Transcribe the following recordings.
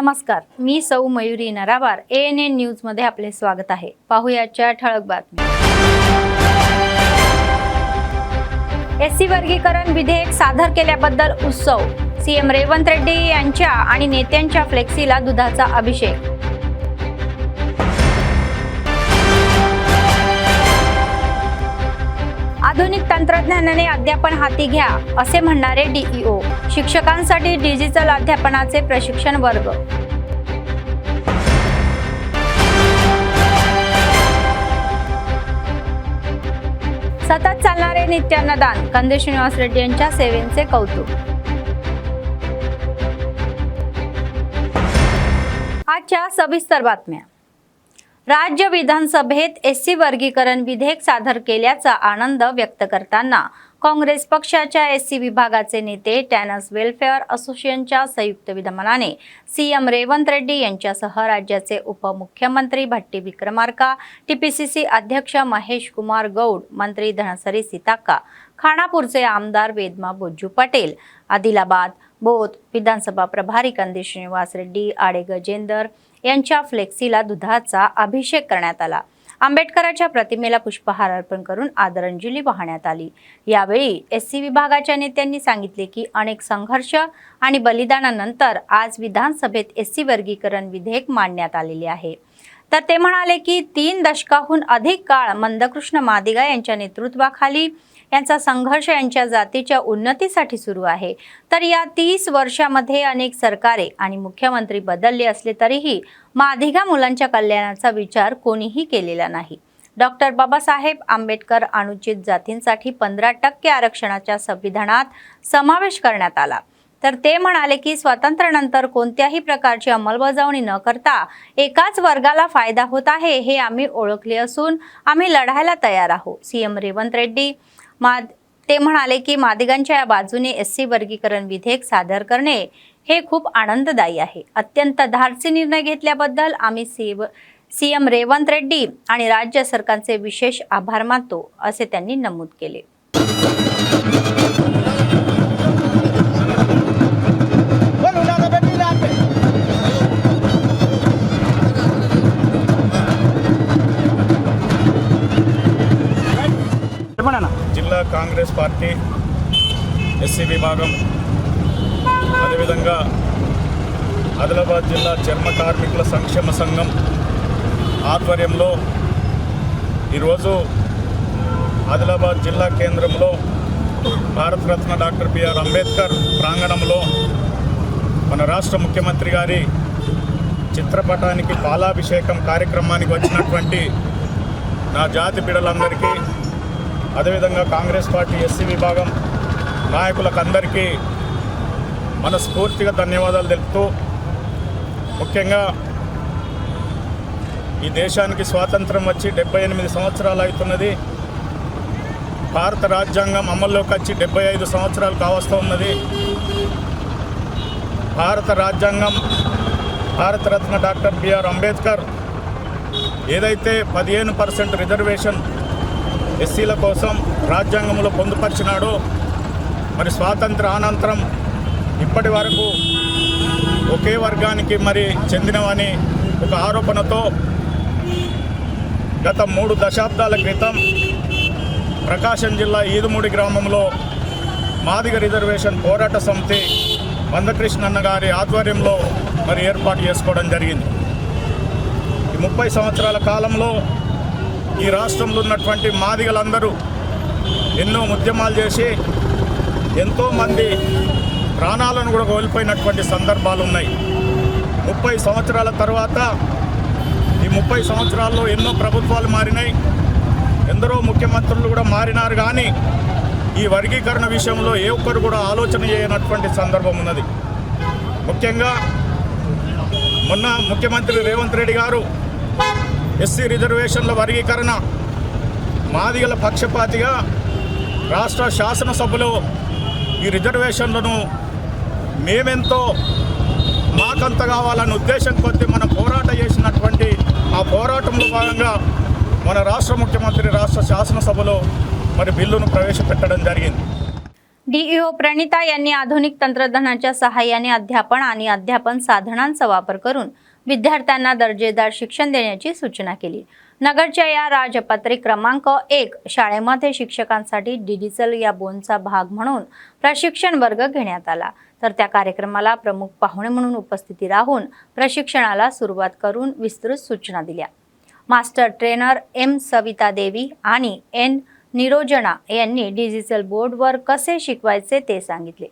नमस्कार, मी सौ Mayuri नरावार। ANN news मध्ये आपले स्वागत आहे। पाहुयाच्या ठळक बातम्या। एससी वर्गीकरण विधेयक सादर केल्याबद्दल उत्सव। सीएम रेवंत रेड्डी यांच्या आणि नेत्यांच्या फ्लेक्सीला दुधाचा अभिषेक। आधुनिक तंत्रज्ञानाने अध्यापन हाती घ्या असे म्हणणारे DEO। शिक्षकांसाठी डिजिटल अध्यापनाचे प्रशिक्षण वर्ग। सतत चालणारे नित्यान्नदान। कंदे श्रीनिवास रेड्डी यांच्या सेवेचे कौतुक। आजच्या सविस्तर बातम्या। राज्य विधानसभेत एससी वर्गीकरण विधेयक सादर केल्याचा आनंद व्यक्त करताना काँग्रेस पक्षाच्या एससी विभागाचे नेते टॅनस वेलफेअर असोसिएशनच्या संयुक्त विद्यमानाने सीएम रेवंत रेड्डी यांच्यासह राज्याचे उपमुख्यमंत्री भट्टी विक्रमार्का, TPCC अध्यक्ष महेश कुमार गौड, मंत्री धनसरी सीताक्का, खानापूरचे आमदार वेदमा बोज्जू पटेल, आदिलाबाद बोथ विधानसभा प्रभारी कंदे श्रीनिवास रेड्डी, आडे गजेंदर यांच्या फ्लेक्सीला दुधाचा अभिषेक करण्यात आला। आंबेडकरांच्या प्रतिमेला पुष्पहार अर्पण करून आदरांजली वाहण्यात आली। यावेळी एससी विभागाच्या नेत्यांनी सांगितले की अनेक संघर्ष आणि बलिदानानंतर आज विधानसभेत एससी वर्गीकरण विधेयक मांडण्यात आलेले आहे। तर ते म्हणाले की 3 दशकाहून अधिक काळ मंदकृष्ण मादिगा यांच्या नेतृत्वाखाली यांचा संघर्ष यांच्या जातीच्या उन्नतीसाठी सुरू आहे। तर या 30 वर्षांमध्ये अनेक सरकारे आणि मुख्यमंत्री बदलले असले तरीही मादिगा मुलांच्या कल्याणाचा विचार कोणीही केलेला नाही। डॉक्टर बाबासाहेब आंबेडकर अनुचित जातींसाठी 15% आरक्षणाच्या संविधानात समावेश करण्यात आला। तर ते म्हणाले की स्वातंत्र्यानंतर कोणत्याही प्रकारची अंमलबजावणी न करता एकाच वर्गाला फायदा होत आहे हे आम्ही ओळखले असून आम्ही लढायला तयार आहोत। सीएम रेवंत रेड्डी ते म्हणाले की मादिगांच्या या बाजूने एससी वर्गीकरण विधेयक सादर करणे हे खूप आनंददायी आहे। अत्यंत धाडसी निर्णय घेतल्याबद्दल आम्ही सीएम रेवंत रेड्डी आणि राज्य सरकारचे विशेष आभार मानतो असे त्यांनी नमूद केले। జిల్లా కాంగ్రెస్ పార్టీ ఎస్సీ విభాగం అదేవిధంగా ఆదిలాబాద్ జిల్లా చర్మ కార్మికుల సంక్షేమ సంఘం ఆధ్వర్యంలో ఈరోజు ఆదిలాబాద్ జిల్లా కేంద్రంలో భారతరత్న డాక్టర్ బిఆర్ అంబేద్కర్ ప్రాంగణంలో మన రాష్ట్ర ముఖ్యమంత్రి గారి చిత్రపటానికి పాలాభిషేకం కార్యక్రమానికి వచ్చినటువంటి నా జాతి బిడ్డలందరికీ అదేవిధంగా కాంగ్రెస్ పార్టీ ఎస్సీ విభాగం నాయకులకు అందరికీ మనస్ఫూర్తిగా ధన్యవాదాలు తెలుపుతూ, ముఖ్యంగా ఈ దేశానికి స్వాతంత్రం వచ్చి 78 సంవత్సరాలు అవుతున్నది। భారత రాజ్యాంగం అమల్లోకి వచ్చి 75 సంవత్సరాలు కావస్తూ ఉన్నది। భారత రాజ్యాంగం భారతరత్న డాక్టర్ బిఆర్ అంబేద్కర్ ఏదైతే 15% రిజర్వేషన్ ఎస్సీల కోసం రాజ్యాంగంలో పొందుపరిచినాడో, మరి స్వాతంత్ర అనంతరం ఇప్పటి వరకు ఒకే వర్గానికి మరి చెందినవని ఒక ఆరోపణతో గత 3 దశాబ్దాల క్రితం ప్రకాశం జిల్లా ఈదుమూడి గ్రామంలో మాదిగ రిజర్వేషన్ పోరాట సమితి మందకృష్ణన్న గారి ఆధ్వర్యంలో మరి ఏర్పాటు చేసుకోవడం జరిగింది। ఈ 30 సంవత్సరాల కాలంలో ఈ రాష్ట్రంలో ఉన్నటువంటి మాదిగలందరూ ఎన్నో ఉద్యమాలు చేసి ఎంతోమంది ప్రాణాలను కూడా కోల్పోయినటువంటి సందర్భాలు ఉన్నాయి। 30 సంవత్సరాల తర్వాత ఈ 30 సంవత్సరాల్లో ఎన్నో ప్రభుత్వాలు మారినాయి, ఎందరో ముఖ్యమంత్రులు కూడా మారినారు, కానీ ఈ వర్గీకరణ విషయంలో ఏ ఒక్కరు కూడా ఆలోచన చేయనటువంటి సందర్భం ఉన్నది। ముఖ్యంగా మొన్న ముఖ్యమంత్రి రేవంత్ రెడ్డి గారు ఎస్సీ రిజర్వేషన్ల వర్గీకరణ మాదిగల పక్షపాతిగా రాష్ట్ర శాసనసభలో ఈ రిజర్వేషన్లను మేమెంతో మాకంత కావాలన్న ఉద్దేశం కొద్దీ మనం పోరాటం చేసినటువంటి ఆ పోరాటంలో భాగంగా మన రాష్ట్ర ముఖ్యమంత్రి రాష్ట్ర శాసనసభలో మరి బిల్లును ప్రవేశపెట్టడం జరిగింది। डीईओ प्रणिता यांनी आधुनिक तंत्रज्ञानाच्या सहाय्याने अध्यापन साधनांचा वापर करून विद्यार्थ्यांना दर्जेदार शिक्षण देण्याची सूचना केली। नगरच्या या राजपत्रित क्रमांक 1 शाळेमध्ये शिक्षकांसाठी डिजिटल या बोनचा भाग म्हणून प्रशिक्षण वर्ग घेण्यात आला। तर त्या कार्यक्रमाला प्रमुख पाहुणे म्हणून उपस्थिती राहून प्रशिक्षणाला सुरुवात करून विस्तृत सूचना दिल्या। Master trainer M Savita Devi आणि एन निरोजना यांनी डिजिटल बोर्डवर कसे शिकवायचे ते सांगितले।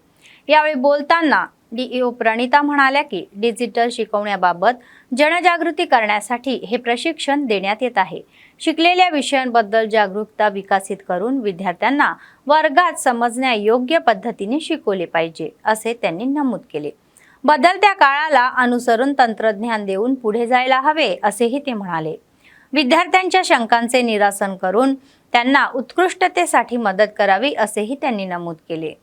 यावेळी बोलताना डीईओ प्रणिता म्हणाल्या की डिजिटल शिकवण्याबाबत जनजागृती करण्यासाठी हे प्रशिक्षण देण्यात येत आहे। शिकलेल्या विषयांबद्दल जागरूकता विकसित करून विद्यार्थ्यांना वर्गात समजण्यायोग्य पद्धतीने शिकवले पाहिजे असे त्यांनी नमूद केले। बदलत्या काळाला अनुसरून तंत्रज्ञान देऊन पुढे जायला हवे असेही ते म्हणाले। विद्यार्थ्यांच्या शंकांचे निरासन करून त्यांना उत्कृष्टतेसाठी मदत करावी असेही त्यांनी नमूद केले।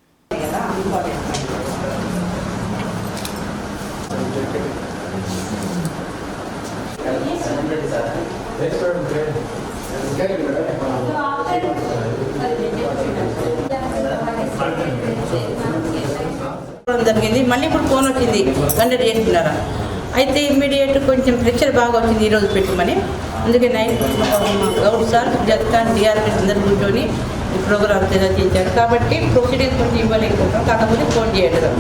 జరిగింది మళ్ళీ ఇప్పుడు ఫోన్ వచ్చింది కండక్ట్ చేస్తున్నారా అయితే ఇమ్మీడియట్ కొంచెం ప్రెషర్ బాగా వచ్చింది ఈరోజు పెట్టుమని అందుకే నైట్ గౌడ్ సార్ జత్కాన్ డిఆర్ఎస్ అందరు కూర్చొని ఈ ప్రోగ్రామ్ చేశారు కాబట్టి ప్రొసీడింగ్స్ కొంచెం ఇవ్వలేకపోతాం కాకపోతే ఫోన్ చేయడం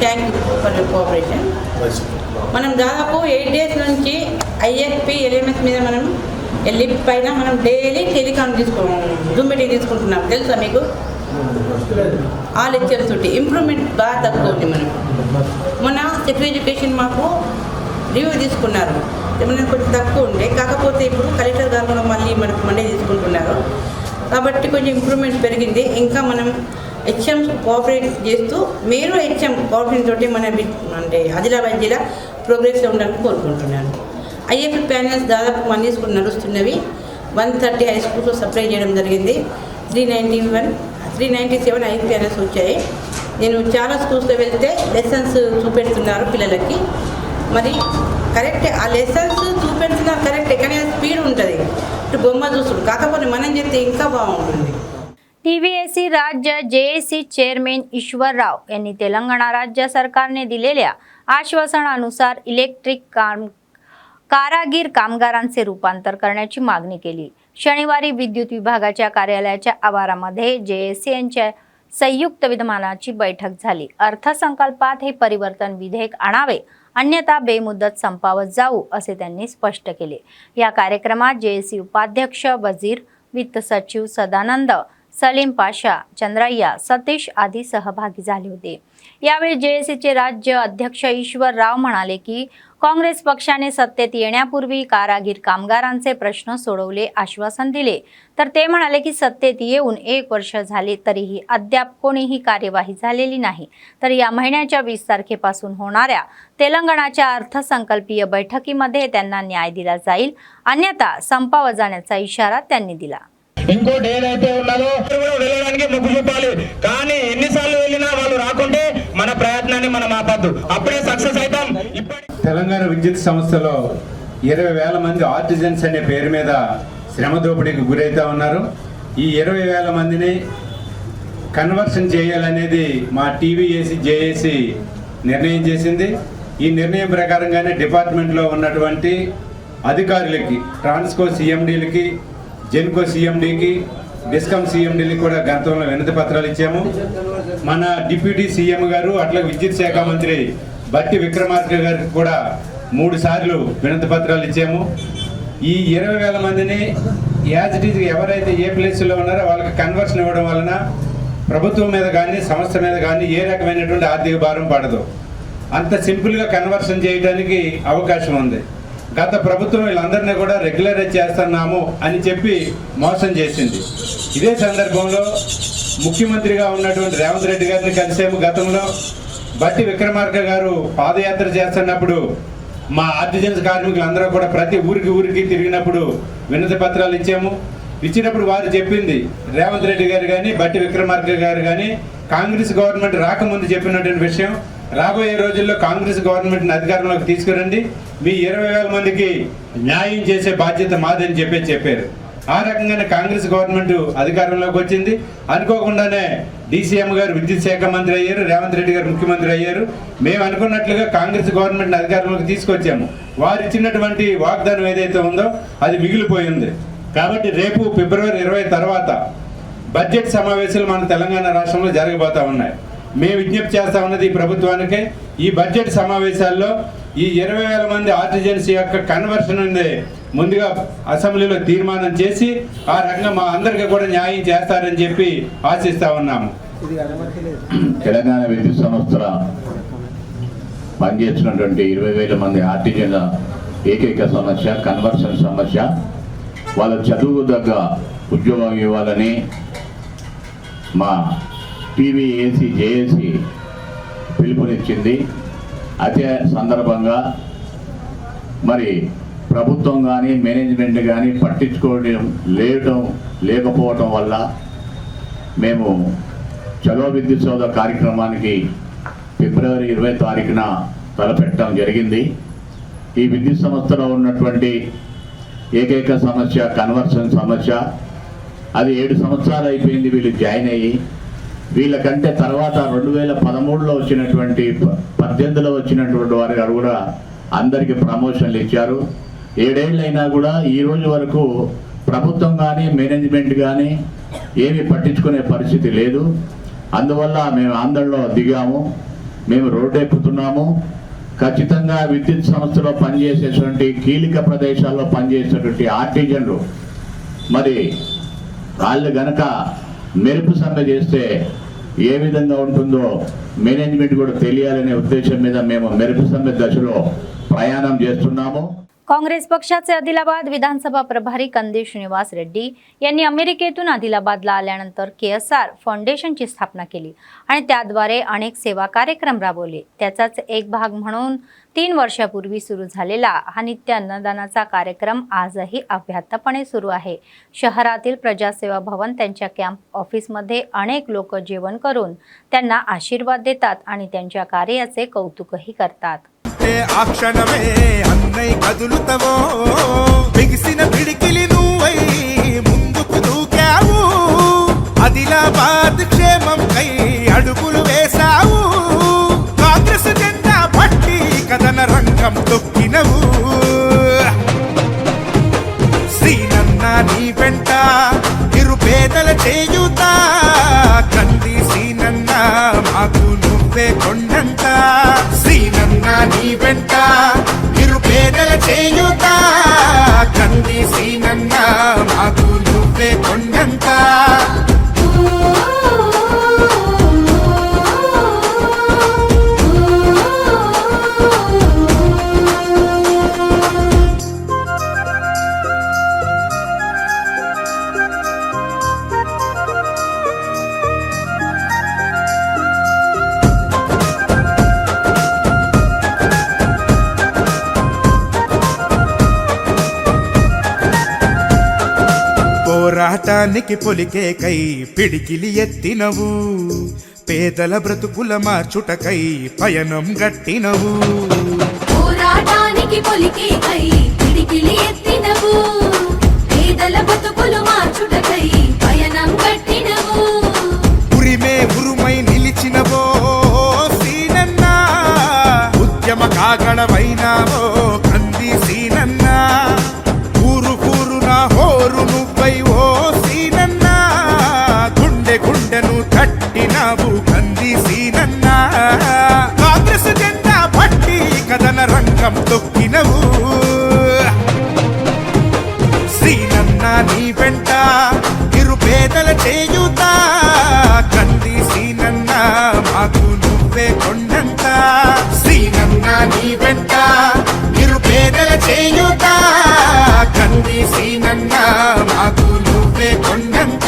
thank you for your cooperation. మనం దాదాపు 8 days నుంచి ఐఎఫ్పి ఎల్ఎంఎస్ మీద మనం లిప్ పైన మనం డైలీ టెలికాన్ జూమ్ మీటింగ్ తీసుకుంటున్నాం తెలుసా మీకు? ఆ లెక్చర్స్ తోటి ఇంప్రూవ్మెంట్ బాగా తక్కువ ఉంది। మనం మొన్న సెక్రటరీ ఎడ్యుకేషన్ మాకు రివ్యూ తీసుకున్నారు, ఏమైనా కొంచెం తక్కువ ఉండే, కాకపోతే ఇప్పుడు కలెక్టర్ గారు కూడా మళ్ళీ మనకు మండే తీసుకుంటున్నారు కాబట్టి కొంచెం ఇంప్రూవ్మెంట్ పెరిగింది। ఇంకా మనం హెచ్ఎంస్ కోఆపరేట్ చేస్తూ మీరు హెచ్ఎం కోఆపరేట్ తోటి మన అంటే ఆదిలాబాద్ జిల్లా ప్రోగ్రెస్లో ఉండాలని కోరుకుంటున్నాను। ఐఎఫ్పి ప్యానల్స్ దాదాపు 1 స్కూల్ నడుస్తున్నవి, 130 హై స్కూల్స్లో సప్లై చేయడం జరిగింది। 397 ఐఎఫ్పి ప్యానల్స్ వచ్చాయి। నేను చాలా స్కూల్స్లో వెళ్తే లెసన్స్ చూపెడుతున్నారు పిల్లలకి, మరి కరెక్టే ఆ లెసన్స్ చూపెడుతున్నారు కరెక్టే, కానీ స్పీడ్ ఉంటుంది, ఇటు బొమ్మ చూస్తుంది, కాకపోతే మనం చెప్తే ఇంకా బాగుంటుంది। टीव्हीएसी राज्य जेएसी चेअरमॅन ईश्वरराव यांनी तेलंगणा राज्य सरकारने दिलेल्या आश्वासनानुसार इलेक्ट्रिक कारागीर कामगारांचे रूपांतर करण्याची मागणी केली। शनिवारी विद्युत विभागाच्या कार्यालयाच्या आवारामध्ये जेएसी यांच्या संयुक्त विद्यमानाची बैठक झाली। अर्थसंकल्पात हे परिवर्तन विधेयक आणावे, अन्यथा बेमुदत संपावर जाऊ असे त्यांनी स्पष्ट केले। या कार्यक्रमात जेएसी उपाध्यक्ष वजीर, वित्त सचिव सदानंद, सलीम पाशा, चंद्रय्या, सतीश आदी सहभागी झाले होते। यावेळी जेएसीचे राज्य अध्यक्ष ईश्वरराव म्हणाले की काँग्रेस पक्षाने सत्तेत येण्यापूर्वी कारागीर कामगारांचे प्रश्न सोडवले आश्वासन दिले, तर ते म्हणाले की सत्तेत येऊन 1 वर्ष झाले तरीही अद्याप कोणीही कार्यवाही झालेली नाही। तर या महिन्याच्या 20 तारखेपासून होणाऱ्या तेलंगणाच्या अर्थसंकल्पीय बैठकीमध्ये त्यांना न्याय दिला जाईल, अन्यथा संपावर जाण्याचा इशारा त्यांनी दिला। ఇంకోటి ఏదైతే ఉన్నదో వెళ్ళడానికి మొగ్గు చూపాలి, కానీ ఎన్నిసార్లు వెళ్ళినా వాళ్ళు రాకుంటే మన ప్రయత్నాన్ని మనం ఆపద్దు, అప్పుడే సక్సెస్ అవుతాం। తెలంగాణ విద్యుత్ సంస్థలో 20,000 మంది ఆర్టిజన్స్ అనే పేరు మీద శ్రమ దోపిడీకి గురైతా ఉన్నారు। ఈ 20,000 మందిని కన్వర్షన్ చేయాలనేది మా టీవీఏసీ జేఏసీ నిర్ణయం చేసింది। ఈ నిర్ణయం ప్రకారంగానే డిపార్ట్మెంట్లో ఉన్నటువంటి అధికారులకి, ట్రాన్స్కో సిఎండీలకి, జెన్కో సిఎండీకి, డిస్కమ్ సిఎండీలకి కూడా గతంలో వినతి పత్రాలు ఇచ్చాము। మన డిప్యూటీ సీఎం గారు అట్లా విద్యుత్ శాఖ మంత్రి బట్టి విక్రమార్క గారికి కూడా 3 సార్లు వినతి పత్రాలు ఇచ్చాము। ఈ 20,000 మందిని యాజ్ ఇట్ ఈజ్ ఎవరైతే ఏ ప్లేస్లో ఉన్నారో వాళ్ళకి కన్వర్షన్ ఇవ్వడం వలన ప్రభుత్వం మీద కానీ సంస్థ మీద కానీ ఏ రకమైనటువంటి ఆర్థిక భారం పడదు, అంత సింపుల్గా కన్వర్షన్ చేయడానికి అవకాశం ఉంది। గత ప్రభుత్వం వీళ్ళందరినీ కూడా రెగ్యులరైజ్ చేస్తున్నాము అని చెప్పి మోసం చేసింది। ఇదే సందర్భంలో ముఖ్యమంత్రిగా ఉన్నటువంటి రేవంత్ రెడ్డి గారిని కలిసాము గతంలో। బట్టి విక్రమార్క గారు పాదయాత్ర చేస్తున్నప్పుడు మా ఆర్టిజన్స్ కార్మికులందరూ కూడా ప్రతి ఊరికి తిరిగినప్పుడు వినతి పత్రాలు ఇచ్చాము। ఇచ్చినప్పుడు వారు చెప్పింది, రేవంత్ రెడ్డి గారు కానీ బట్టి విక్రమార్క గారు కానీ కాంగ్రెస్ గవర్నమెంట్ రాకముందు చెప్పినటువంటి విషయం, రాబోయే రోజుల్లో కాంగ్రెస్ గవర్నమెంట్ని అధికారంలోకి తీసుకురండి, మీ 20,000 మందికి న్యాయం చేసే బాధ్యత మాదని చెప్పారు। ఆ రకంగానే కాంగ్రెస్ గవర్నమెంట్ అధికారంలోకి వచ్చింది। అనుకోకుండానే డీసీఎం గారు విద్యుత్ శాఖ మంత్రి అయ్యారు, రేవంత్ రెడ్డి గారు ముఖ్యమంత్రి అయ్యారు. మేము అనుకున్నట్లుగా కాంగ్రెస్ గవర్నమెంట్ అధికారంలోకి తీసుకొచ్చాము. వారు ఇచ్చినటువంటి వాగ్దానం ఏదైతే ఉందో అది మిగిలిపోయింది. కాబట్టి రేపు ఫిబ్రవరి 20 తర్వాత బడ్జెట్ సమావేశాలు మన తెలంగాణ రాష్ట్రంలో జరగబోతా ఉన్నాయి. మేము విజ్ఞప్తి చేస్తా ఉన్నది ఈ ప్రభుత్వానికి, ఈ బడ్జెట్ సమావేశాల్లో ఈ 20,000 మంది ఆర్టిజన్స్ యొక్క కన్వర్షన్ ఉంది ముందుగా అసెంబ్లీలో తీర్మానం చేసి ఆ రకంగా మా అందరికీ కూడా న్యాయం చేస్తారని చెప్పి ఆశిస్తా ఉన్నాము. తెలంగాణ విద్యుత్ సంస్థల పనిచేస్తున్నటువంటి 20,000 మంది ఆర్టిజన్ల ఏకైక సమస్య కన్వర్షన్ సమస్య. వాళ్ళ చదువు దగ్గ ఉద్యోగం ఇవ్వాలని మా టీవీఏసీ జేఏసీ పిలుపునిచ్చింది. అదే సందర్భంగా మరి ప్రభుత్వం కానీ మేనేజ్మెంట్ కానీ పట్టించుకోవడం లేకపోవడం వల్ల మేము చలో విద్యుత్ సౌధ కార్యక్రమానికి ఫిబ్రవరి 20 తారీఖున తలపెట్టడం జరిగింది. ఈ విద్యుత్ సంస్థలో ఉన్నటువంటి ఏకైక సమస్య కన్వర్షన్ సమస్య. అది 7 సంవత్సరాలు అయిపోయింది వీళ్ళు జాయిన్ అయ్యి. వీళ్ళకంటే తర్వాత 2013లో వచ్చినటువంటి 18లో వచ్చినటువంటి వారు కూడా అందరికీ ప్రమోషన్లు ఇచ్చారు. 7 ఏళ్ళైనా కూడా ఈ రోజు వరకు ప్రభుత్వం కానీ మేనేజ్మెంట్ కానీ ఏమీ పట్టించుకునే పరిస్థితి లేదు. అందువల్ల మేము ఆందోళనలో దిగాము, మేము రోడ్డు ఎక్కుతున్నాము. ఖచ్చితంగా విద్యుత్ సంస్థలో పనిచేసేటువంటి కీలక ప్రదేశాల్లో పనిచేసేటువంటి ఆర్టిజన్లు మరి వాళ్ళు గనక మెరుపు సమ్మె చేస్తే ఏ విధంగా ఉంటుందో మేనేజ్మెంట్ కూడా తెలియాలనే उद्देश्य మీద మేము మెరుపు సమ్మె దశలో ప్రయాణం చేస్తున్నాము. काँग्रेस पक्षाचे आदिलाबाद विधानसभा प्रभारी कंदी श्रीनिवास रेड्डी यांनी अमेरिकेतून आदिलाबादला आल्यानंतर KSR फाउंडेशनची स्थापना केली आणि त्याद्वारे अनेक सेवा कार्यक्रम राबवले. त्याचाच एक भाग म्हणून 3 वर्षापूर्वी सुरू झालेला हा नित्य अन्नदानाचा कार्यक्रम आजही अव्याहतपणे सुरू आहे. शहरातील प्रजासेवा भवन त्यांच्या कॅम्प ऑफिसमध्ये अनेक लोक जेवण करून त्यांना आशीर्वाद देतात आणि त्यांच्या कार्याचे कौतुकही करतात. ఆ క్షణమే అన్నై కదులుతవో బిగిసిన పిడికిలి నువ్వై ముందుకు దూకావు. ఆదిలాబాద్ క్షేమం కై అడుగులు వేశావు. కాంగ్రెస్ జెండా పట్టి కథన రంగం తొక్కినవు. సీనన్న నీ వెంట నిరుపేదల చేయుత కంది సీనన్న మాకు నువ్వే కొండంత. సీనన్న నీ వెంట నిరుపేదల చేయుత కంది సీనన్న మాకు నువ్వే కొండంత. పోరాటానికి పొలికే కై పిడికిలి ఎత్తినవు. పేదల బ్రతుకుల మార్చుటకై పయనం గట్టినవు. పోరాటానికి పొలికే కై పిడికిలి ఎత్తినవు. పేదల బ్రతుకులు మార్చుటకై పయనం గట్టినవు. ఉరిమే ఉరుమై నిలిచినవో సీనన్న. ఉద్యమ కాగడవైనావో కంది సీనన్న. ఊరు ఊరున హోరు నువ్వై ఓ సీనన్న. గుండె గుండెను తట్టినావు కంది సీనన్న. కాంగ్రెస్ జెండా పట్టి కథన రంగం తొక్కినవు. సీనన్న నీ వెంట నిరుపేదల చేయుత కంది సీనన్న మాకు నువ్వే కొండంత. సీనన్న నీ వెంట నిరుపేదల చేయుత కంది సీనన్న మాకు నువ్వే కొండంత.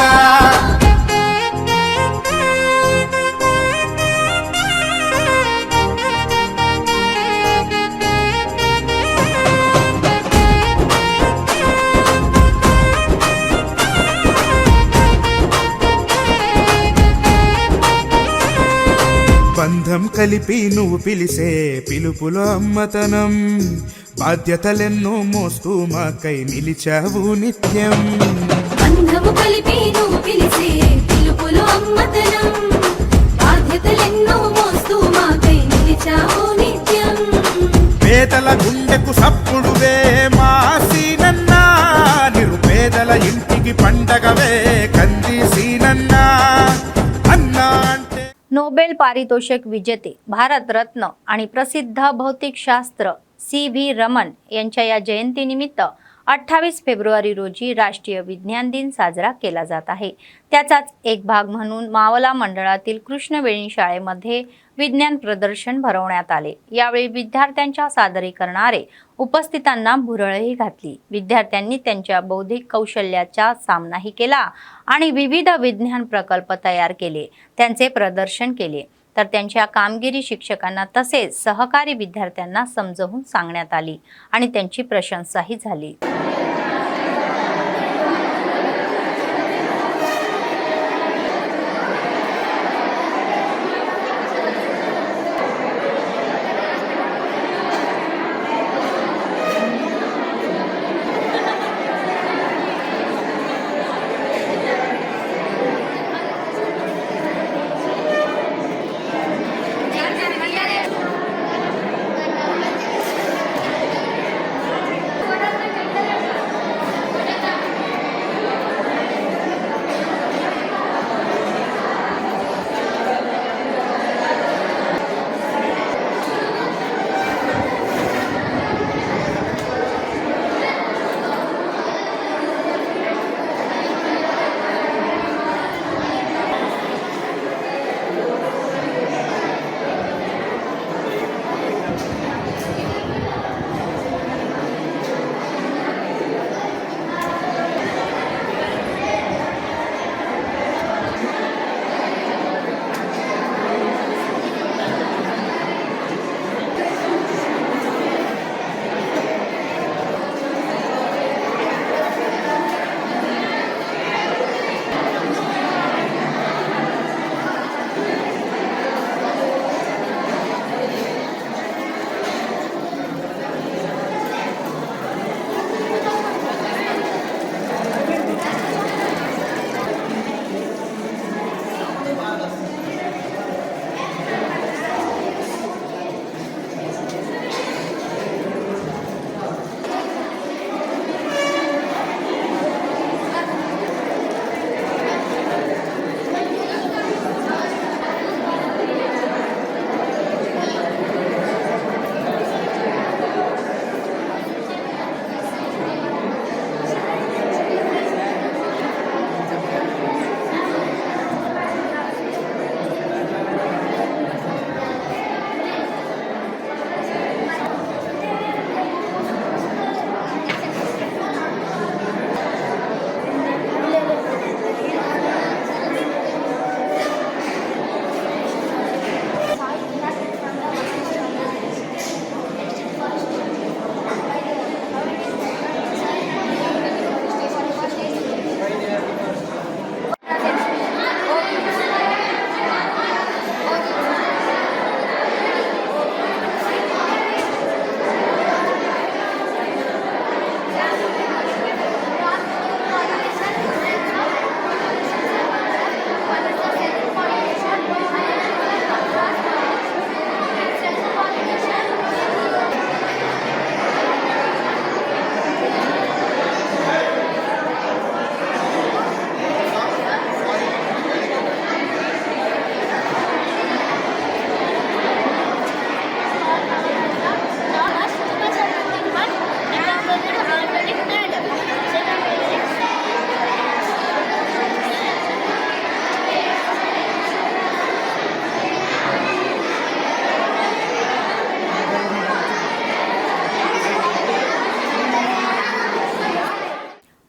బంధం కలిపి నువ్వు పిలిసే పిలుపులో అమ్మతనం. బాధ్యతలెన్నో మోస్తూ మాకై నిలిచావు నిత్యం. బంధము కలిపి నువ్వు పిలిసే పిలుపులో నిండు అమ్మతనం బాధ్యతలెన్నో మోస్తూ మాకై నిలిచావు నిత్యం పేదల గుండెకు సప్పుడువే మా సీనన్నా నిరుపేదల ఇంటికి పండగవే కంది సీనన్నా అన్నా అంటే नोबेल पारितोषिक विजेते भारतरत्न आणि प्रसिद्ध भौतिकशास्त्र C.V. रमन यांच्या या जयंतीनिमित्त 28 फेब्रुवारी रोजी राष्ट्रीय विज्ञान दिन साजरा केला जात आहे। त्याचाच एक भाग म्हणून मावला मंडळातील कृष्णवेणी शाळेमध्ये विज्ञान प्रदर्शन भरवण्यात आले। यावेळी विद्यार्थ्यांच्या सादरीकरणारे उपस्थितांना भुरळही घातली। विद्यार्थ्यांनी त्यांच्या बौद्धिक कौशल्याचा सामनाही केला आणि विविध विज्ञान प्रकल्प तयार केले, त्यांचे प्रदर्शन केले। तर त्यांच्या कामगिरी शिक्षकांना तसेच सहकारी विद्यार्थ्यांना समजावून सांगण्यात आली आणि त्यांची प्रशंसाही झाली।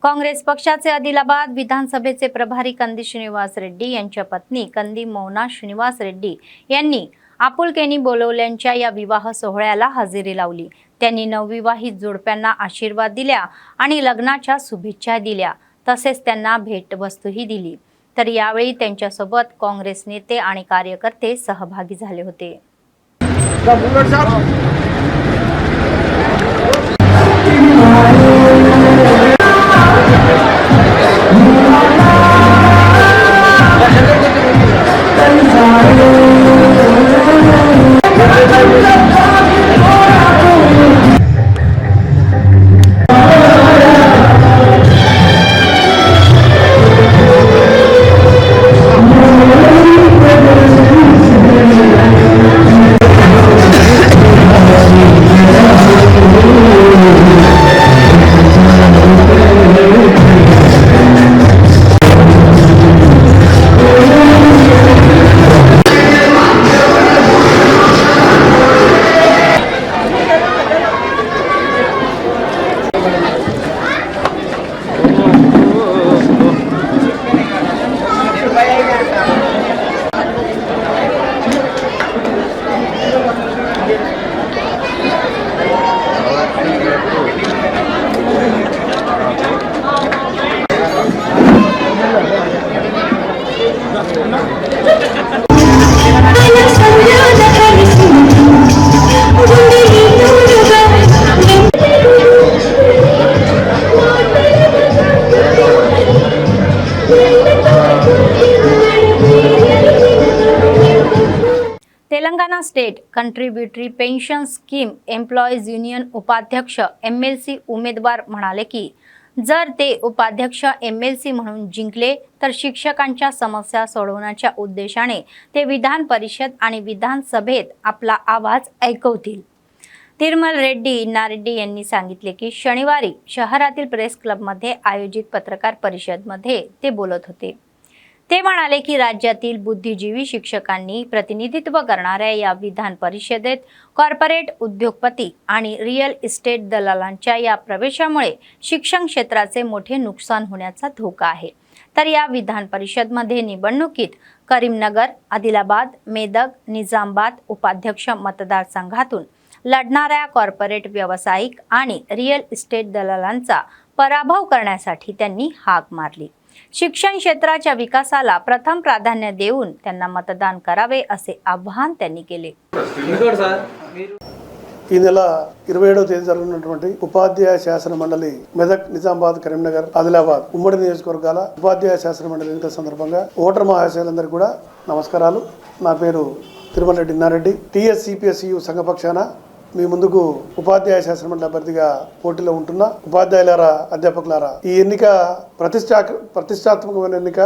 काँग्रेस पक्षाचे आदिलाबाद विधानसभेचे प्रभारी कंदी श्रीनिवास रेड्डी यांच्या पत्नी कंदी मोना श्रीनिवास रेड्डी यांनी आपुलकेनी बोलवल्यांच्या या विवाह सोहळ्याला हजेरी लावली। त्यांनी नवविवाहित जोडप्यांना आशीर्वाद दिल्या आणि लग्नाच्या शुभेच्छा दिल्या, तसेच त्यांना भेटवस्तूही दिली। तर यावेळी त्यांच्यासोबत काँग्रेस नेते आणि कार्यकर्ते सहभागी झाले होते। Gracias. Telangana state contributory pension scheme employees union उपाध्यक्ष MLC उमेदवार म्हणाले की जर ते उपाध्यक्ष MLC म्हणून जिंकले तर शिक्षकांच्या समस्या सोडवण्याच्या उद्देशाने ते विधान परिषद आणि विधानसभेत आपला आवाज ऐकवतील। तिरुमल रेड्डी इन्नारेड्डी यांनी सांगितले की शनिवारी शहरातील प्रेस क्लबमध्ये आयोजित पत्रकार परिषदेमध्ये ते बोलत होते। ते म्हणाले की राज्यातील बुद्धिजीवी शिक्षकांनी प्रतिनिधित्व करणाऱ्या या विधान परिषदेत कॉर्पोरेट उद्योगपती आणि रिअल इस्टेट दलालांच्या या प्रवेशामुळे शिक्षण क्षेत्राचे मोठे नुकसान होण्याचा धोका आहे। तर या विधान परिषदमध्ये निवडणुकीत करीमनगर, आदिलाबाद, मेदक, निजामाबाद उपाध्यक्ष मतदारसंघातून लढणाऱ्या कॉर्पोरेट व्यावसायिक आणि रिअल इस्टेट दलालांचा पराभव करण्यासाठी त्यांनी हाक मारली। शिक्षण क्षेत्राच्या विकासाला प्रथम प्राधान्य देऊन त्यांना मतदान करावे असे आवाहन त्यांनी केले। ఈ నెల 27వ తేదీ జరగనున్నటువంటి ఉపాధ్యాయ శాసన మండలి మెదక్, నిజామాబాద్, కరీంనగర్, ఆదిలాబాద్ ఉమ్మడి నియోజకవర్గాల ఉపాధ్యాయ శాసన మండలి ఎన్నికల సందర్భంగా ఓటర్ మహాశయులందరికీ కూడా నమస్కారాలు। నా పేరు తిరుమల రెడ్డి ఇన్నారెడ్డి। TSCPSU సంఘపక్షాన మీ ముందుకు ఉపాధ్యాయ శాసన మండలి అభ్యర్థిగా పోటీలో ఉంటున్న ఉపాధ్యాయులారా, అధ్యాపకులారా, ఈ ఎన్నిక ప్రతిష్టాత్మకమైన ఎన్నిక,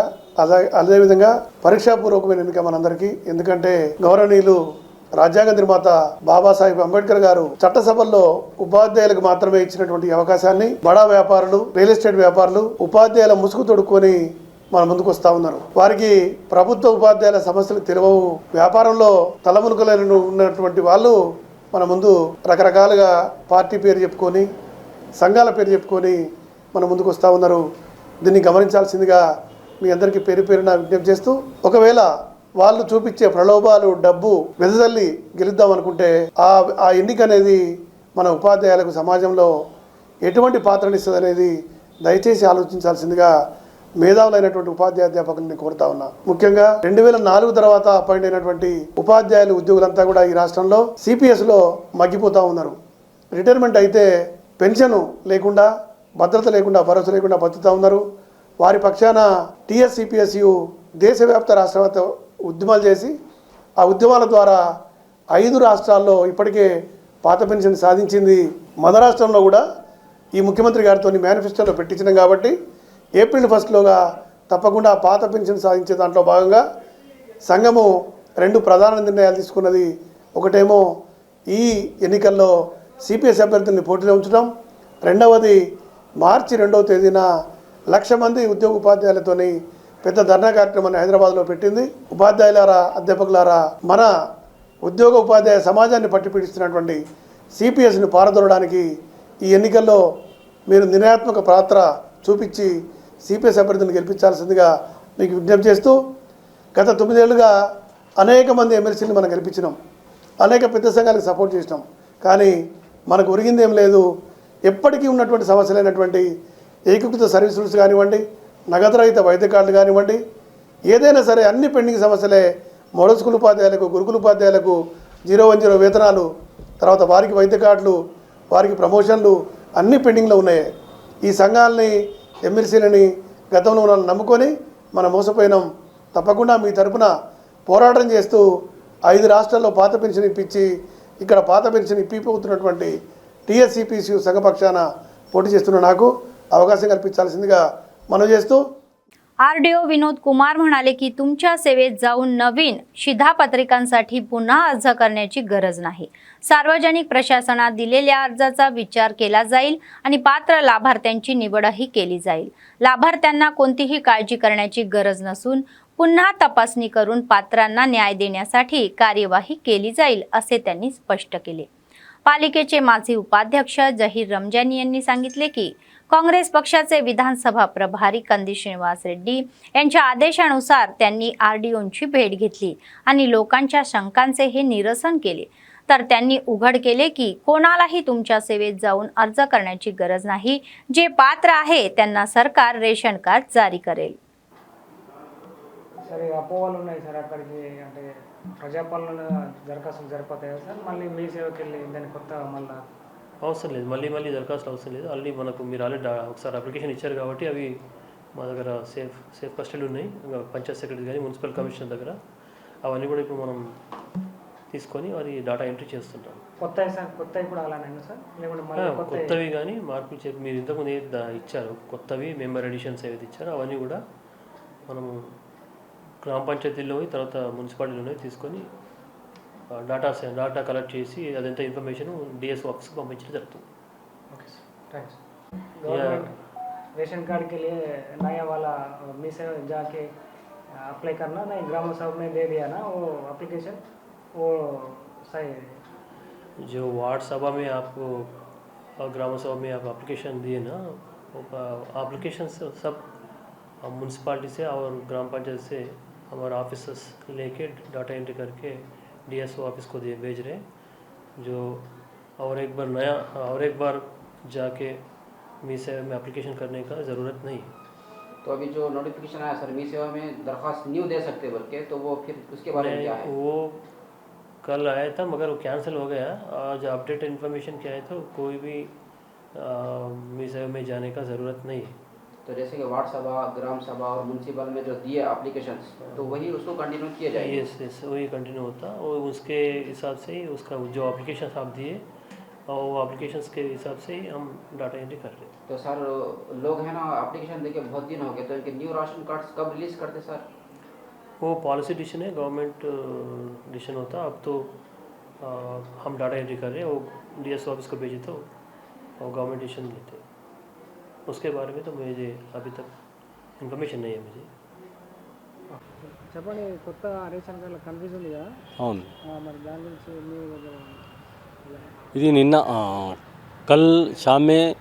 అదేవిధంగా పరీక్షాపూర్వకమైన ఎన్నిక మనందరికీ। ఎందుకంటే గౌరవనీయులు రాజ్యాంగ నిర్మాత బాబాసాహెబ్ అంబేద్కర్ గారు చట్టసభల్లో ఉపాధ్యాయులకు మాత్రమే ఇచ్చినటువంటి అవకాశాన్ని బడా వ్యాపారులు, రియల్ ఎస్టేట్ వ్యాపారులు ఉపాధ్యాయుల ముసుగు తొడుక్కొని మన ముందుకు వస్తూ ఉన్నారు। వారికి ప్రభుత్వ ఉపాధ్యాయుల సమస్యలు తెలియవు। వ్యాపారంలో తలమునకలైన ఉన్నటువంటి వాళ్ళు మన ముందు రకరకాలుగా పార్టీ పేరు చెప్పుకొని, సంఘాల పేరు చెప్పుకొని మన ముందుకు వస్తూ ఉన్నారు। దీన్ని గమనించాల్సిందిగా మీ అందరికీ పేరు పేరున విజ్ఞప్తి చేస్తూ, ఒకవేళ వాళ్ళు చూపించే ప్రలోభాలు, డబ్బు వెదజల్లి గెలుద్దాం అనుకుంటే ఆ ఎన్నిక అనేది మన ఉపాధ్యాయులకు సమాజంలో ఎటువంటి పాత్రనిస్తుంది అనేది దయచేసి ఆలోచించాల్సిందిగా మేధావులైనటువంటి ఉపాధ్యాయ అధ్యాపకులను కోరుతా ఉన్నా। ముఖ్యంగా 2004 తర్వాత అపాయింట్ అయినటువంటి ఉపాధ్యాయులు, ఉద్యోగులంతా కూడా ఈ రాష్ట్రంలో CPSలో మగ్గిపోతూ ఉన్నారు। రిటైర్మెంట్ అయితే పెన్షన్ లేకుండా, భద్రత లేకుండా, భరోసా లేకుండా బతుకుతూ ఉన్నారు। వారి పక్షాన TSCPSU దేశవ్యాప్త రాష్ట్రవ్యాప్త ఉద్యమాలు చేసి ఆ ఉద్యమాల ద్వారా 5 రాష్ట్రాల్లో ఇప్పటికే పాత పెన్షన్ సాధించింది। మన రాష్ట్రంలో కూడా ఈ ముఖ్యమంత్రి గారితో మేనిఫెస్టోలో పెట్టించినాం కాబట్టి ఏప్రిల్ 1లోగా తప్పకుండా పాత పెన్షన్ సాధించే దాంట్లో భాగంగా సంఘము 2 ప్రధాన నిర్ణయాలు తీసుకున్నది। ఒకటేమో ఈ ఎన్నికల్లో CPS అభ్యర్థుల్ని పోటీలో ఉంచడం, రెండవది మార్చి 2వ తేదీన 1,00,000 మంది ఉద్యోగ ఉపాధ్యాయులతోని పెద్ద ధర్నా కార్యక్రమాన్ని హైదరాబాద్లో పెట్టింది। ఉపాధ్యాయులారా, అధ్యాపకులారా, మన ఉద్యోగ ఉపాధ్యాయ సమాజాన్ని పట్టి పీడిస్తున్నటువంటి CPSని పారదోలడానికి ఈ ఎన్నికల్లో మీరు నిర్ణయాత్మక పాత్ర చూపించి CPS అభ్యర్థులను గెలిపించాల్సిందిగా మీకు విజ్ఞప్తి చేస్తూ, గత 9 ఏళ్ళుగా అనేక మంది MLCని మనం గెలిపించినాం, అనేక పెద్ద సంఘాలకు సపోర్ట్ చేసినాం, కానీ మనకు ఒరిగింది ఏం లేదు। ఎప్పటికీ ఉన్నటువంటి సమస్యలైనటువంటి ఏకీకృత సర్వీస్ రూల్స్ కానివ్వండి, నగదు రహిత వైద్య కార్డులు కానివ్వండి, ఏదైనా సరే అన్ని పెండింగ్ సమస్యలే। మోడల్ స్కూల్ ఉపాధ్యాయులకు, గురుకుల ఉపాధ్యాయులకు 010 వేతనాలు, తర్వాత వారికి వైద్య కార్డులు, వారికి ప్రమోషన్లు అన్నీ పెండింగ్లో ఉన్నాయి। ఈ సంఘాలని, MLCలని గతంలో మనం నమ్ముకొని మనం మోసపోయినాం। తప్పకుండా మీ తరపున పోరాటం చేస్తూ 5 రాష్ట్రాల్లో పాత పెన్షన్ ఇప్పించి ఇక్కడ పాత పెన్షన్ ఇప్పిపోతున్నటువంటి టీఎస్సీపీసీ సంఘపక్షాన పోటీ చేస్తున్న నాకు అవకాశం కల్పించాల్సిందిగా మనవి చేస్తू आरडीओ विनोद कुमार म्हणाले की तुमच्या सेवेत जाऊन नवीन शिधापत्रिकांसाठी पुन्हा अर्ज करण्याची गरज नाही। सार्वजनिक प्रशासनात दिलेल्या अर्जाचा विचार केला जाईल आणि पात्र लाभार्थ्यांची निवडही केली जाईल। लाभार्थ्यांना कोणतीही काळजी करण्याची गरज नसून पुन्हा तपासणी करून पात्रांना न्याय देण्यासाठी कार्यवाही केली जाईल असे त्यांनी स्पष्ट केले। पालिकेचे माजी उपाध्यक्ष जहीर रमजानी यांनी सांगितले की काँग्रेस पक्षाचे विधानसभा प्रभारी कंदी श्रीनिवास रेड्डी यांच्या आदेशानुसार त्यांनी आरडीओंची भेट घेतली आणि लोकांच्या शंकांचे हे निरसन केले। तर त्यांनी उघड केले की कोणालाही तुमच्या सेवेत जाऊन अर्ज करण्याची गरज नाही। जे पात्र आहे त्यांना सरकार रेशन कार्ड जारी करेल। సరే అపోవాలు ఉన్నాయి సార్ అక్కడికి అంటే ప్రజాపాలన దరఖాస్తులు జరిపోతాయా సార్ మళ్ళీ మీ సేవకి వెళ్ళి దాని కొత్త మళ్ళీ అవసరం లేదు, మళ్ళీ దరఖాస్తులు అవసరం లేదు। ఆల్రెడీ మీరు ఆల్రెడీ ఒకసారి అప్లికేషన్ ఇచ్చారు కాబట్టి అవి మా దగ్గర సేఫ్ కస్టడీ ఉన్నాయి। పంచాయత్ సెక్రటరీ కానీ మున్సిపల్ కమిషనర్ దగ్గర అవన్నీ కూడా ఇప్పుడు మనం తీసుకొని వారి డేటా ఎంట్రీ చేస్తుంటాం। కొత్తవి సార్ కొత్తవి కూడా అలానే సార్ లేకుంటే మళ్ళీ కొత్తవి కానీ మార్పులు చెప్పి మీరు ఇంతకుముందు ఏది ఇచ్చారు కొత్తవి మెంబర్ ఎడిషన్స్ ఏవైతే ఇచ్చారో అవన్నీ కూడా మనము గ్రామ పంచాయతీల్లో తర్వాత మున్సిపాలిటీలో తీసుకొని डाटा कलेक्ट చేసి అదంతా ఇన్ఫర్మేషన్ डीएसओ ऑफिस को పంపించడం జరుగుతుంది। Okay sir, thanks. Government ration card के लिए नया वाला मी से जाके अप्लाई करना नहीं, ग्राम सभा में दे दिया ना वो एप्लीकेशन, वो सही है। जो वार्ड सभा में आपको ग्राम सभा में आप एप्लीकेशन दिए ना, एप्लीकेशन सब म्यूनसिपालिटी से और ग्राम पंचायत से हमारे ऑफिसर्स लेके डाटा एंट्री करके डीएसओ ऑफिस को भेज रहे, जो और एक बार जाके मी सेवा में एप्लीकेशन करने का ज़रूरत नहीं। तो अभी जो नोटिफिकेशन आया सर मी सेवा में दरख्वास्त न्यू दे सकते बोल के, तो वो फिर उसके बारे में क्या है? वो कल आया था मगर वो कैंसिल हो गया। आज अपडेट इन्फॉर्मेशन क्या है तो कोई भी मी सेवा में जाने का ज़रूरत नहीं है। तो जैसे कि वार्ड सभा, ग्राम सभा और म्यूनसिपल में जो दिए एप्लीकेशंस, तो वही उसको कंटिन्यू किया जाएगा? यस वही कंटिन्यू होता और उसके हिसाब से ही उसका जो एप्लीकेशन आप दिए और वो एप्लीकेशंस के हिसाब से ही हम डाटा एंट्री कर रहे हैं। तो सर लोग हैं ना एप्लीकेशन देके बहुत दिन हो गए, तो इनके न्यू राशन कार्ड्स कब रिलीज़ करते सर? वो पॉलिसी डिसीजन है, गवर्नमेंट डिसीजन होता। अब तो हम डाटा एंट्री कर रहे हैं, वो डीएसओ ऑफिस को भेजे तो और गवर्नमेंट डिसीजन लेते हैं। उसके बारे में तो मुझे अभी तक इन्फॉर्मेशन नहीं है मुझे। చెప్పండి కొత్త రేషన్ కార్డులో కన్ఫ్యూజ్ ఉంది కదా, అవును మరి దాని గురించి మీ దగ్గర ఇది నిన్న कल शाम में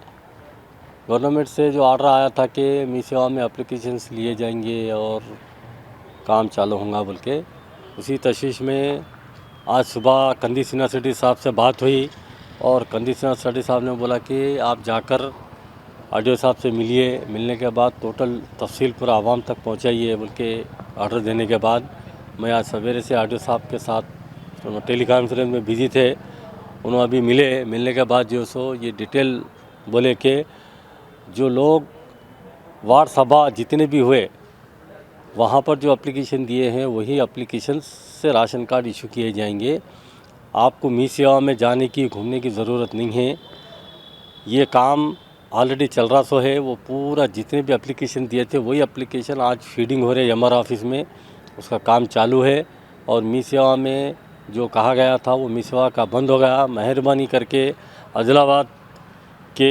गवर्नमेंट से जो ऑर्डर आया था कि मी सेवा में एप्लीकेशंस लिए जाएंगे और काम चालू होगा बोल के, उसी तशवीश में आज सुबह कंदी सिन्हा सेठी साहब से बात हुई और कंदी सिन्हा सेठी साहब ने बोला कि आप जाकर आरडीओ साहब से मिलिए, मिलने के बाद टोटल तफसील पूरा आवाम तक पहुंचाइए बोल के ऑर्डर देने के बाद मैं आज सवेरे से आरडीओ साहब के साथ टेली कॉन्फ्रेंस में बिजी थे। उन्होंने अभी मिलने के बाद जो सो ये डिटेल बोले कि जो लोग वार्ड सभा जितने भी हुए वहाँ पर जो एप्लीकेशन दिए हैं वही एप्लीकेशन से राशन कार्ड इशू किए जाएंगे। आपको मी सेवा में जाने की घूमने की ज़रूरत नहीं है। ये काम ऑलरेडी चल रहा सो है, वो पूरा जितने भी एप्लीकेशन दिए थे वही एप्लीकेशन आज फीडिंग हो रहे एमआर ऑफिस में, उसका काम चालू है। और मी सेवा में जो कहा गया था वो मी सेवा का बंद हो गया। मेहरबानी करके आदिलाबाद के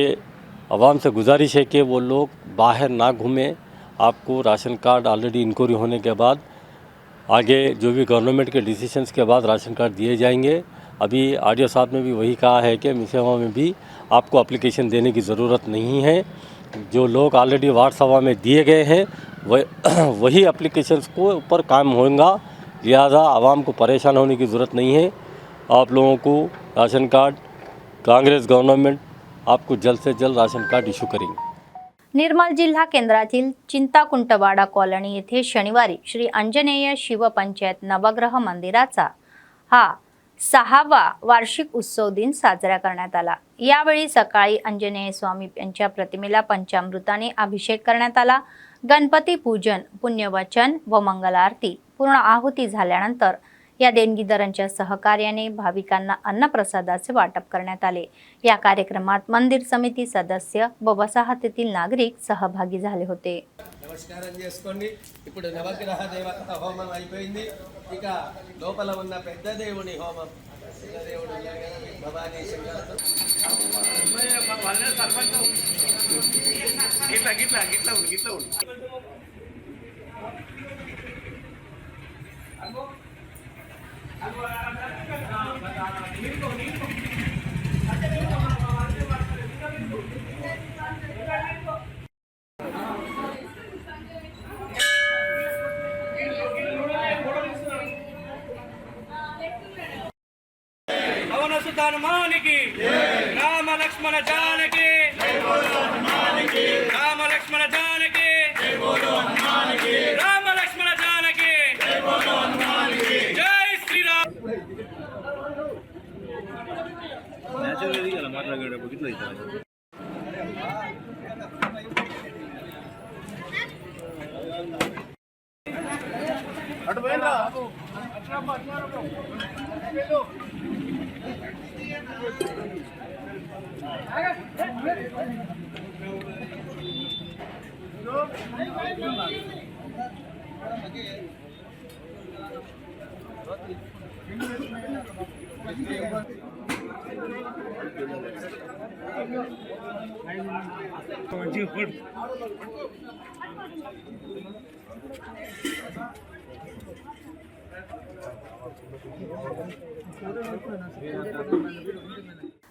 आवाम से गुजारिश है कि वो लोग बाहर ना घूमें। आपको राशन कार्ड ऑलरेडी इंक्वायरी होने के बाद आगे जो भी गवर्नमेंट के डिसीजंस के बाद राशन कार्ड दिए जाएंगे। अभी आरडीओ साहब ने भी वही कहा है कि मी सेवा में भी आपको एप्लीकेशन देने की ज़रूरत नहीं है। जो लोग ऑलरेडी वार्ड सभा में दिए गए हैं वही एप्लीकेशंस को ऊपर काम होगा, लिहाजा आवाम को परेशान होने की ज़रूरत नहीं है। आप लोगों को राशन कार्ड कांग्रेस गवर्नमेंट आपको जल्द से जल्द राशन कार्ड इशू करेंगे। निर्मल जिल्हा केंद्रातील चिंताकुंटवाडा कॉलनी येथे शनिवारी श्री अंजनेय शिवपंचायत नवग्रह मंदिराचा हा 6वा वार्षिक उत्सव दिन साजरा करण्यात आला। यावेळी सकाळी अंजनेय स्वामी यांच्या प्रतिमेला पंचामृताने अभिषेक करण्यात आला। गणपती पूजन, पुण्यवचन व मंगल आरती पूर्ण आहुती झाल्यानंतर या देणगीदारांच्या सहकार्याने भाविकांना अन्नप्रसादाचे वाटप करण्यात आले। या कार्यक्रमात मंदिर समिती सदस्य व वसाहतीतील नागरिक सहभागी झाले होते। నమస్కారం చేసుకోండి। ఇప్పుడు నవగ్రహ దేవత హోమం అయిపోయింది। ఇక లోపల ఉన్న పెద్ద దేవుని హోమం చిన్న దేవుడు భవానీ శంకరుడు హనుమానికి రామ లక్ష్మణ జానకి రామ లక్ష్మణ జానకి రామ లక్ష్మణ జానకి జై శ్రీరామ్।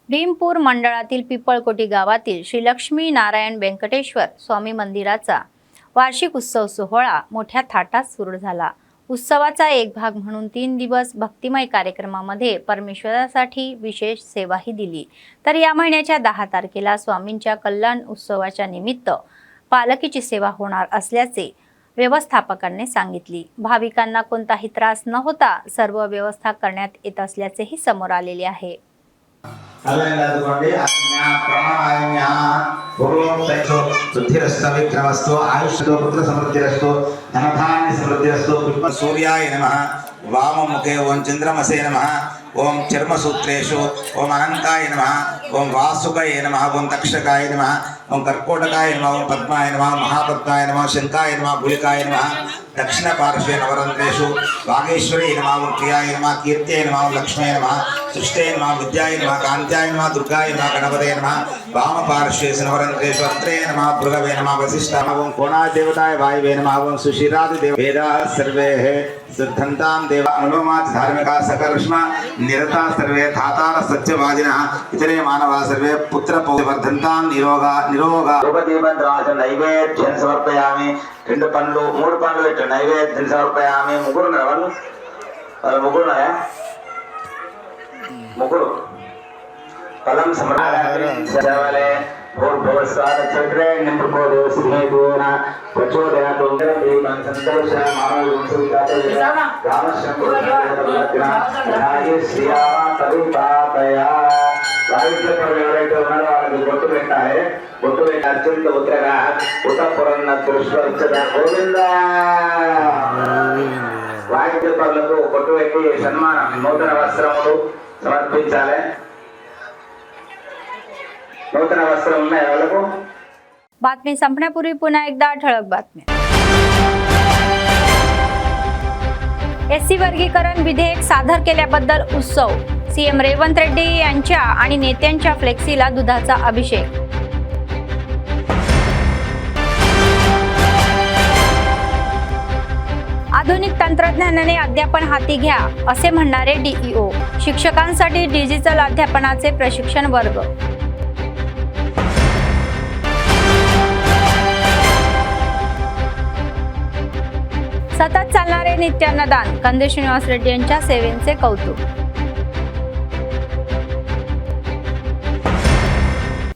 भीमपूर मंडळातील पिपळकोटी गावातील श्री लक्ष्मी नारायण व्यंकटेश्वर स्वामी मंदिराचा वार्षिक उत्सव सोहळा मोठ्या थाटात सुरू झाला। उत्सवाचा एक भाग म्हणून 3 दिवस भक्तिमय कार्यक्रमामध्ये परमेश्वरासाठी विशेष सेवाही दिली। तर या महिन्याच्या 10 तारखेला स्वामींच्या कल्याण उत्सवाच्या निमित्त पालखीची सेवा होणार असल्याचे व्यवस्थापकांनी सांगितले। भाविकांना कोणताही त्रास न होता सर्व व्यवस्था करण्यात येत असल्याचेही समोर आलेले आहे। शुद्धिरस्तु आयुष्यो पुत्र समृद्धिरस्तु धनधान्य समृद्धिरस्तु। सूर्याय नमः। वाममुखे ओं चंद्रमसे नमः। ओं चर्मसूत्रेषु ओं अनंताय नमः। ओं वासुकाय नमः। ओं तक्षकाय नमः। ओं कर्कोटकाय नमः। ओं पद्माय नमः। महापद्माय नमः। शंकाय नमः। भूलिकाय नमः। दक्षिण पार्श्वे नवरंध्रेषु वागेश्वरी नमः। ओं प्रियाय नमः। कीर्त्यै नमः। ओं लक्ष्म्यै नमः। सृष्टे नमः। विद्याय नमः। कान्त्याय नमः। दुर्गाय नमः। गणपतये नमः। वाम पार्श्वे नवरंध्रेषु अत्रे नमः। भृगवे नमः। वसिष्ठाय नमः। ओं कोणादेवताय वायवे नमः। ओं सुशिरादिदेव वेदाः सर्वे सिद्धन्तां देव अनुलोमाच धार्मिका सकर्ष्म निरता सर्वे धातार सत्यवादिनः इतरे मानवाः सर्वे पुत्र वर्धन्तां निरोगा उपदीपद्राज नैवेद्यं समर्पयामि। 2 పండ్లు 3 పండ్లు పెట్టు నైవేద్యం సమర్పయామి। ముగ్గురు ఫలం సమర్పయామి। भूर्भुवस्वादचक्रे निम्बुकोदो स्नेहेन प्रचोदयातु देवान् संतोष मानव श्रीराम तरुपातया ఎవరైతే ఉన్నారో వాళ్ళకి బొట్టు పెట్టాలి। బొట్టు పెట్టి అత్యంత ఉత్తరగా ఉత్తపురన్న దృష్టించద గోవింద వాయిద్యపరులకు బొట్టు పెట్టి సన్మానం నూతన వస్త్రములు సమర్పించాలి। नूतन वस्त्र ఉన్నాయి వాళ్ళకు। बातमी संपण्यापूर्वी पुन्हा एकदा ठळक बातम्या। एससी वर्गीकरण विधेयक सादर केल्याबद्दल उत्सव। सीएम रेवंत रेड्डी यांच्या आणि नेत्यांच्या फ्लेक्सीला दुधाचा अभिषेक। आधुनिक तंत्रज्ञानाने अध्यापन हाती घ्या असे म्हणणारे डीईओ। शिक्षकांसाठी डिजिटल अध्यापनाचे प्रशिक्षण वर्ग। सतत चालणारे नित्यान्नदान। कंदे श्रीनिवास रेड्डी यांच्या सेवेचे कौतुक।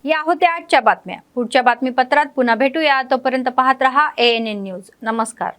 या होत्या आजच्या बातम्या। पुढच्या बातमीपत्रात पुन्हा भेटूया। तोपर्यंत पाहत रहा ANN न्यूज। नमस्कार।